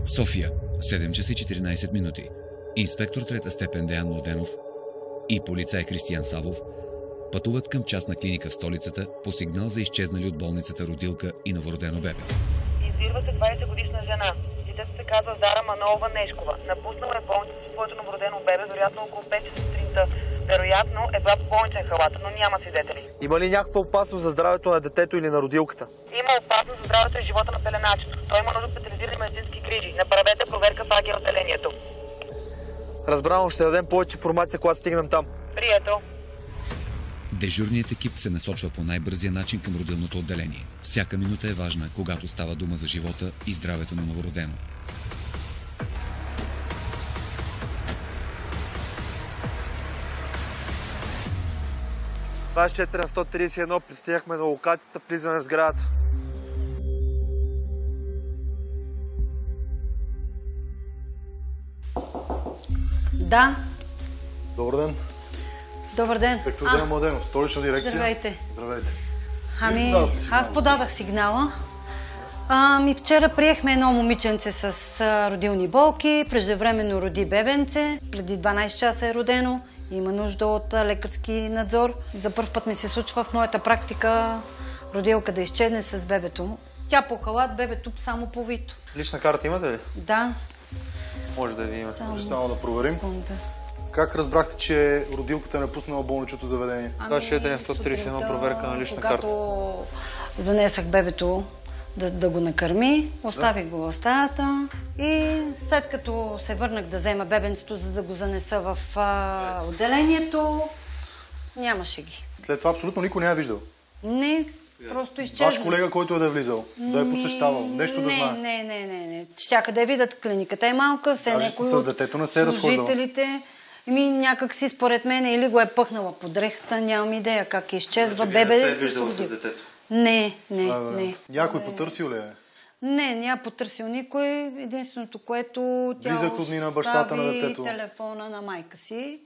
София, 7 часа и 14 минути. Инспектор трета степен Деян Младенов и полицай Кристиян Савов пътуват към частна клиника в столицата по сигнал за изчезнали от болницата родилка и новородено бебе. Издирва се 20-годишна жена. Детето се казва Зара Манолова Нешкова. Напуснала е болницата със своето новородено бебе, вероятно около 5 часа сутринта. Вероятно е била по болничен халат, но няма свидетели. Има ли някаква опасност за здравето на детето или на родилката? Има опасност за здравето и живота на пеленачето. Той има нужда от специализирани медицински грижи. Направете проверка в АГ отделението. Разбрано, ще дадем повече информация, когато стигнем там. Прието. Дежурният екип се насочва по най-бързия начин към родилното отделение. Всяка минута е важна, когато става дума за живота и здравето на новородено. Това е 431, пристигнахме на локацията, влизаме в сградата. Да. Добър ден. Добър ден. Инспектор Деян Младенов, столична дирекция. Здравейте. Здравейте. Аз подадах сигнала. Вчера приехме едно момиченце с родилни болки, преждевременно роди бебенце, преди 12 часа е родено, има нужда от лекарски надзор. За първ път ми се случва в моята практика родилка да изчезне с бебето. Тя по халат, бебето само повито. Лична карта имате ли? Да. Може да ви имате. Може само да проверим. Как разбрахте, че родилката е напуснала болничното заведение? Това е 431 проверка на лична карта. Когато занесах бебето да го накърми, оставих го в стаята и след като се върнах да взема бебенцето, за да го занеса в отделението, нямаше ги. След това абсолютно никой не е виждал? Не, просто изчезна. Ваш колега, който е влизал, да е посещавал, нещо да знае? Не. Щяха да я видят, клиниката е малка, все някой с детето не се е разхождала. Служителите. Някак си според мен или го е пъхнала под дрехата, нямам идея как изчезва бебе с детето. Не. Някой потърсил ли е? Не, няма потърсил никой. Единственото, което тя остави телефона на майка си.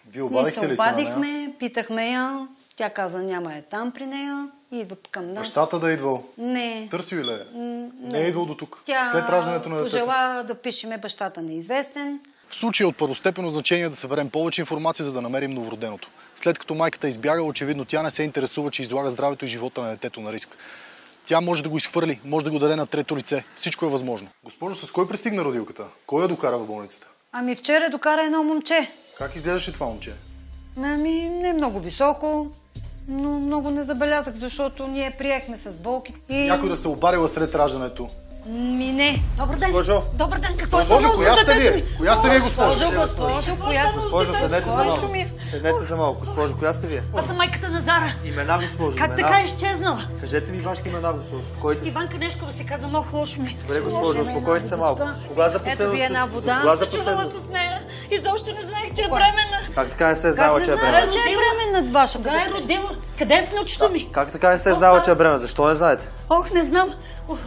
Вие обадихте ли се на нея? Питахме я. Тя каза, няма е там при нея. И идва към нас. Бащата да е идвал? Не. Търсил ли е? Не е идвал до тук? Тя след раждането на детето? пожела да пишеме бащата неизвестен. В случая от първостепенно значение да съберем повече информация, за да намерим новороденото. След като майката избяга, очевидно тя не се интересува, че излага здравето и живота на детето на риск. Тя може да го изхвърли, може да го даде на трето лице. Всичко е възможно. Госпожо, с кой пристигна родилката? Кой я докара в болницата? Вчера докара едно момче. Как изглеждаше това момче? Не много високо, но много не забелязах, защото ние приехме с болки. Някой да се обарила след раждането? Не. Добър ден. Госпожо. Добър ден. Какво е Госпожо, коя сте вие? Коя сте вие, госпожо? Госпожо, седнете за малко. Седнете за малко. Госпожо, коя сте вие? Аз съм майката на Зара. Имена, госпожо. Как така е изчезнала? Кажете ми вашите имена, госпожо. Успокойте се. Иванка Нешкова се казва, много лошо ми. Добре, госпожо, успокойте се малко. Кога за последно? Кога за последно? С нея. Изобщо не знаех, че е бременна. Как така не сте знала, че е бременна? Че е бременна ваша? Кога е родила? Къде е внучето ми? Как така не сте знала, че е бременна? Защо не знаете? Не знам.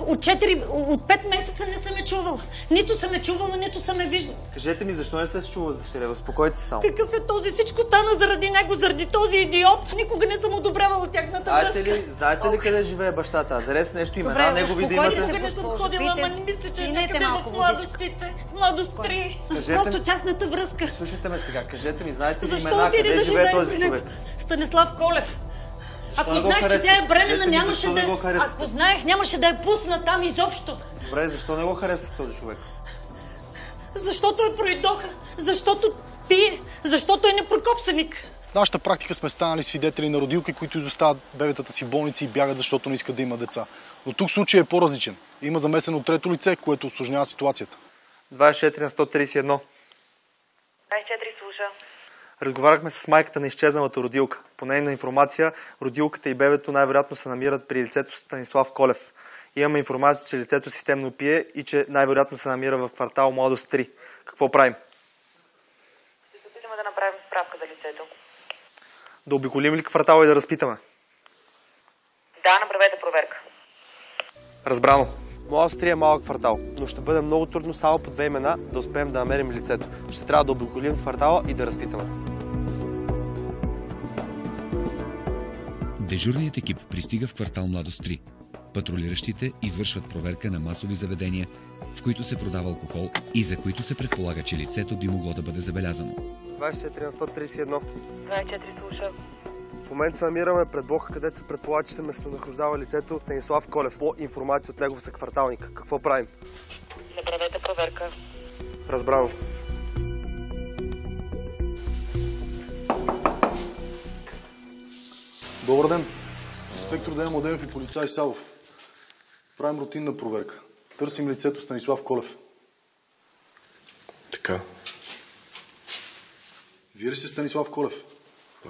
От 5 месеца не съм я чувала. Нито съм я чувала, нито съм я виждала. Кажете ми, защо не сте се чувала с дъщеря? Успокойте се само. Какъв е този? Всичко стана заради него, заради този идиот. Никога не съм одобрявала тяхната връзка. Знаете ли къде живее бащата? Зарез нещо имена, негови да имате. Никога не съм ходила, ама не мисля, че е някъде в младостите. Младост 3. Просто тяхната връзка. Слушайте ме сега, кажете ми, знаете ли Защо имена, отиде къде да живее живее този човек? Станислав Колев. Ако знаех, че тя е бременна, нямаше да... Ако знаех, нямаше да я пусна там изобщо. Добре, защо не го харесва този човек? Защото е пройдоха, защото пие, защото е непрокопсаник. В нашата практика сме станали свидетели на родилки, които изоставят бебетата си в болници и бягат, защото не искат да има деца. Но тук случай е по-различен. Има замесено трето лице, което усложнява ситуацията. 24 на 131. 24 слуша. Разговаряхме с майката на изчезналата родилка. По нейна информация, родилката и бебето най-вероятно се намират при лицето Станислав Колев. Имаме информация, че лицето системно пие и че най-вероятно се намира в квартал Младост 3. Какво правим? Ще се опитаме да направим справка за лицето. Да обиколим ли квартала и да разпитаме? Да, направете проверка. Разбрано. Младост 3 е малък квартал, но ще бъде много трудно само по 2 имена да успеем да намерим лицето. Ще трябва да обиколим квартала и да разпитаме. Дежурният екип пристига в квартал Младост 3. Патрулиращите извършват проверка на масови заведения, в които се продава алкохол и за които се предполага, че лицето би могло да бъде забелязано. 24 на 131. 24 слуша. В момента се намираме пред блока, където се предполага, че се местонахождава лицето Станислав Колев. По информация от негов съкварталник. Какво правим? Направете проверка. Разбрано. Добър ден. Инспектор Деян Младенов и полицай Савов. Правим рутинна проверка. Търсим лицето Станислав Колев. Така. Вие ли сте Станислав Колев?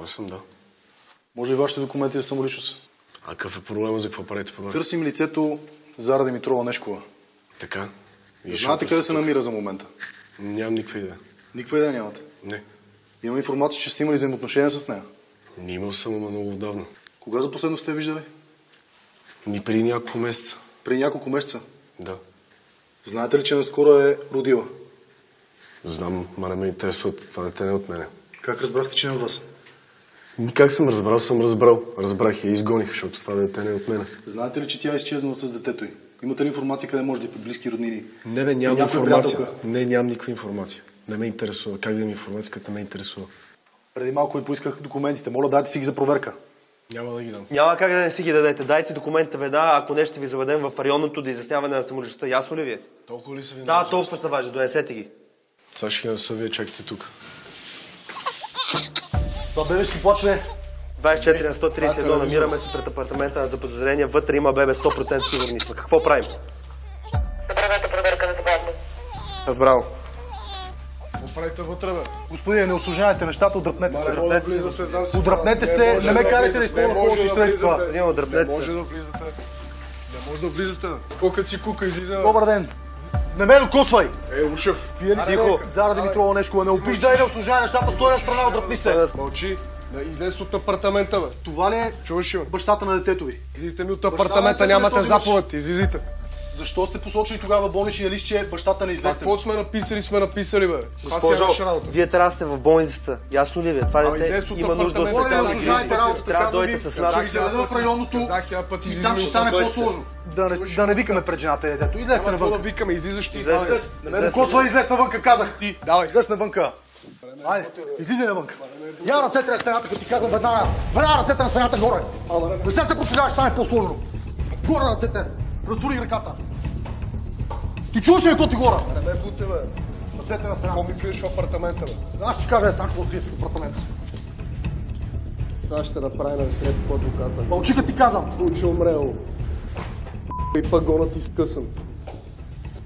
Аз съм, да. Може ли вашите документи да самоличност? А какъв е проблема, за какво правите проверка? Търсим лицето Зара Димитрова Нешкова. Така. Знаете къде се намира за момента? Нямам никаква идея. Никаква идея нямате? Не. Има информация, че сте имали взаимоотношения с нея. Не имал съм, ама много отдавна. Кога за последно сте виждали? Преди няколко месеца. Преди няколко месеца? Да. Знаете ли, че наскоро е родила? Знам, ма не ме интересува. Това дете не е от мене. Как разбрахте, че не е от вас? Как съм разбрал. Разбрах я и изгоних, защото това дете не е от мене. Знаете ли, че тя е изчезнала с детето й? Имате ли информация къде може да е при близки роднини? Не, бе, нямам информация. Не, нямам никаква информация. Не ме интересува. Как да имам информация, като не ме интересува? Преди малко ви поисках документите. Моля, дайте си ги за проверка. Няма да ги дам. Няма как да не си ги дадете. Дайте си документите веднага, ако не ще ви заведем в районното да изясняване на самоличността. Ясно ли ви е? Толкова ли са ви? Да, толкова са важни. Донесете ги. Сега ще ги нося, вие чакайте тук. Това бебе ще плаче. 24 на 131. Намираме се пред апартамента на заподозрения. Вътре има бебе, 100% сигурни сме. Какво правим? Направете проверка незабавно. Разбрано. Какво правите вътре, бе? Господине, не усложнявайте нещата, отдръпнете се. Отдръпнете Отдръпнете се, не ме карайте да изпълня повече средства. Отдръпнете се. Не може да влизате. Какво като си кука излиза? Добър ден. Не ме докосвай! Ушев. Вие ли сте Зара Димитрова Нешкова? Не опиждай да усложнява нещата, стой на страна, отдръпни се. Мълчи. Да излез от апартамента, бе. Това ли е бащата на детето ви? Излизайте ми от апартамента, нямате заповед. Излизайте. Защо сте посочили тогава болничния лист, че бащата не излезте? Какво сме написали, бе. Госпожо, вие трябва да сте в болницата. Ясно ли ви? Това дете има нужда от специална грижа. Трябва да дойдете с нас. Ще ви заведа в районното и там ще стане по-сложно. Да не викаме пред жената и детето. Излезте навън. Да викаме, излизаш ти. Не ме докосва, излез навънка, казах ти. Давай, излез навънка. Айде, излизай навънка. Я ръцете на стената, като ти казвам веднага. Веднага ръцете на стената горе. Не се съпротивляваш, стане по-сложно. Горе ръцете. Разтвори ръката. Ти чуваш ли какво ти гора? Не ме бути, бе. Ръцете на стената. Какво ми криеш в апартамента, бе? Аз ще кажа сам какво криеш в апартамента. Сега ще направим сред по адвоката. Мълчи, като ти казвам. Учи умрел. И пагонът изкъсан.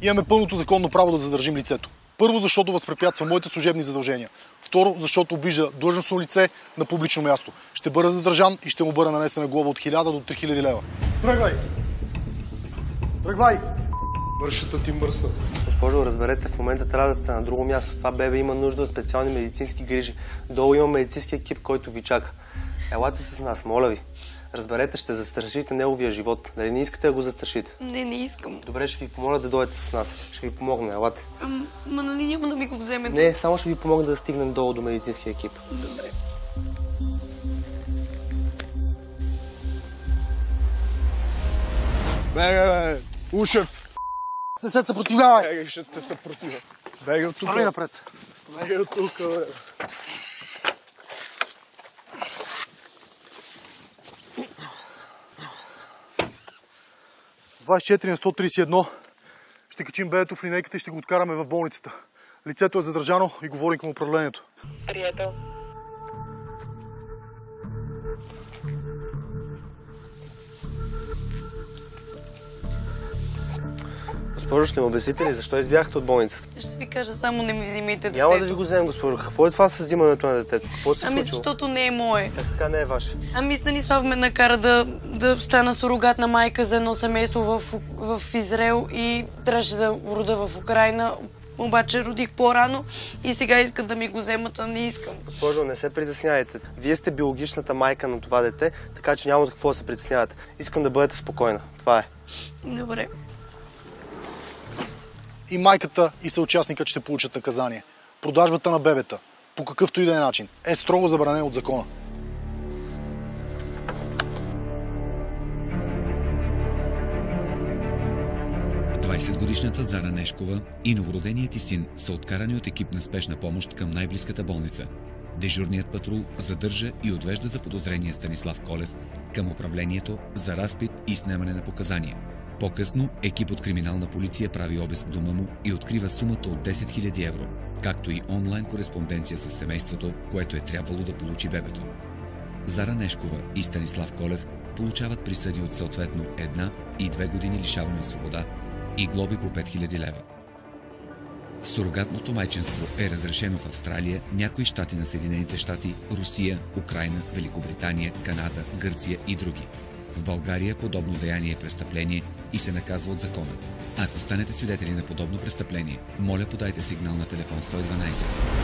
Имаме пълното законно право да задържим лицето. Първо, защото възпрепятства моите служебни задължения. Второ, защото обижда длъжностно лице на публично място. Ще бъде задържан и ще му бъде нанесена глоба от 1000 до 3000 лева. Тръгвай! Тръгвай! Мършата ти мръсна. Госпожо, разберете, в момента трябва да сте на друго място. Това бебе има нужда от специални медицински грижи. Долу има медицински екип, който ви чака. Елате с нас, моля ви. Разберете, ще застрашите неговия живот. Нали не искате да го застрашите? Не искам. Добре, ще ви помоля да дойдете с нас. Ще ви помогна, елате. Ма нали няма да ми го вземете? Не, само ще ви помогна да стигнем долу до медицинския екип. Добре. Бегай, Ушев! Не се съпротивлявай! Бегай, ще те съпротивя. Бегай от тук. Али напред. Бегай от тук, бе. В 24 на 131 ще качим бебето в линейката и ще го откараме в болницата. Лицето е задържано и говорим към управлението. Приятел. Госпожо, ще ме обясните ли защо избягахте от болницата? Ще ви кажа, само не ми взимайте детето. Няма да ви го вземем, госпожо. Какво е това с взимането на детето? Какво се случило? Защото не е мое. Така не е ваше. Станислав ме накара да стана сурогатна майка за едно семейство в Израел и трябваше да рода в Украйна. Обаче родих по-рано и сега искат да ми го вземат, а не искам. Госпожо, не се притеснявайте. Вие сте биологичната майка на това дете, така че няма какво да се притеснявате. Искам да бъдете спокойна. Това е. Добре. И майката, и съучастникът ще получат наказание. Продажбата на бебета, по какъвто и да е начин, е строго забранена от закона. 20-годишната Зара Нешкова и новороденият й син са откарани от екип на спешна помощ към най-близката болница. Дежурният патрул задържа и отвежда заподозрения Станислав Колев към управлението за разпит и снемане на показания. По-късно екип от криминална полиция прави обиск в дома му и открива сумата от 10 000 евро, както и онлайн кореспонденция с семейството, което е трябвало да получи бебето. Зара Нешкова и Станислав Колев получават присъди от съответно 1 и 2 години лишаване от свобода и глоби по 5000 лева. Сурогатното майчинство е разрешено в Австралия, някои щати на Съединените щати, Русия, Украйна, Великобритания, Канада, Гърция и други. В България подобно деяние е престъпление и се наказва от закона. Ако станете свидетели на подобно престъпление, моля подайте сигнал на телефон 112.